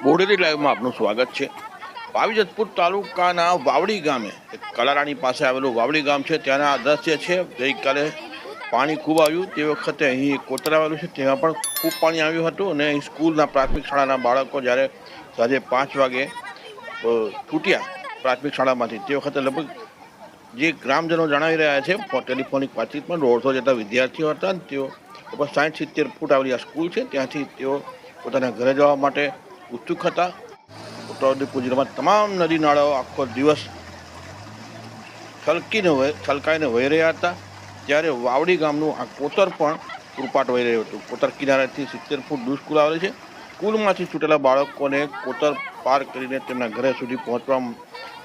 બોડેલી લાઈવમાં આપનું સ્વાગત છે। પાવીજતપુર તાલુકાના વાવડી ગામે કલારાણી પાસે આવેલું વાવડી ગામ છે, ત્યાંના દ્રશ્ય છે। ગઈકાલે પાણી ખૂબ આવ્યું તે વખતે અહીં કોતર આવેલું છે, તેમાં પણ ખૂબ પાણી આવ્યું હતું અને અહીં સ્કૂલના પ્રાથમિક શાળાના બાળકો જ્યારે સાંજે 5 વાગે છૂટ્યા પ્રાથમિક શાળામાંથી, તે વખતે લગભગ જે ગ્રામજનો જણાવી રહ્યા છે ટેલિફોનિક વાતચીતમાં 150 જેટલા વિદ્યાર્થીઓ હતા। તેઓ લગભગ 60-70 ફૂટ આવેલી આ સ્કૂલ છે, ત્યાંથી તેઓ પોતાના ઘરે જવા માટે ઉત્સુક હતા। છોટાઉદેપુર જિલ્લામાં તમામ નદી નાળાઓ આખો દિવસ છલકાઈને વહી રહ્યા હતા, ત્યારે વાવડી ગામનું આ કોતર પણ પૂરપાટ વહી રહ્યું હતું। કોતર કિનારેથી 70 ફૂટ દૂર સ્કૂલ આવેલી છે। સ્કૂલમાંથી છૂટેલા બાળકોને કોતર પાર કરીને તેમના ઘરે સુધી પહોંચવા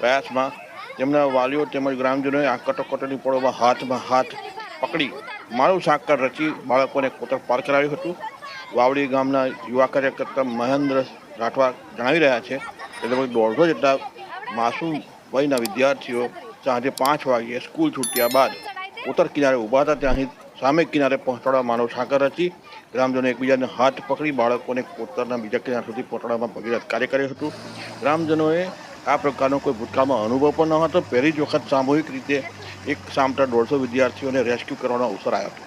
પ્રયાસમાં તેમના વાલીઓ તેમજ ગ્રામજનોએ આ કટોકટીની પળોમાં હાથમાં હાથ પકડી મારું સાંકળ રચી બાળકોને કોતર પાર કરાવ્યું હતું। વાવડી ગામના યુવા કાર્યકર્તા મહેન્દ્ર રાઠવા જણાવી રહ્યા છે કે લગભગ 150 જેટલા માસૂમ વયના વિદ્યાર્થીઓ સાંજે 5 વાગ્યે સ્કૂલ છૂટ્યા બાદ કોતર કિનારે ઊભા હતા, ત્યાંથી સામે કિનારે પહોંચાડવા માનવ સાંકળ રચી ગ્રામજનોએ એકબીજાને હાથ પકડી બાળકોને કોતરના બીજા કિનારે સુધી પહોંચાડવામાં ભગીરથ કાર્ય કર્યું હતું। ગ્રામજનોએ આ પ્રકારનો કોઈ ભૂતકાળમાં અનુભવ પણ ન હતો। પહેલી જ વખત સામૂહિક રીતે એક સામટા 150 વિદ્યાર્થીઓને રેસ્ક્યુ કરવાનો અવસર આવ્યો હતો।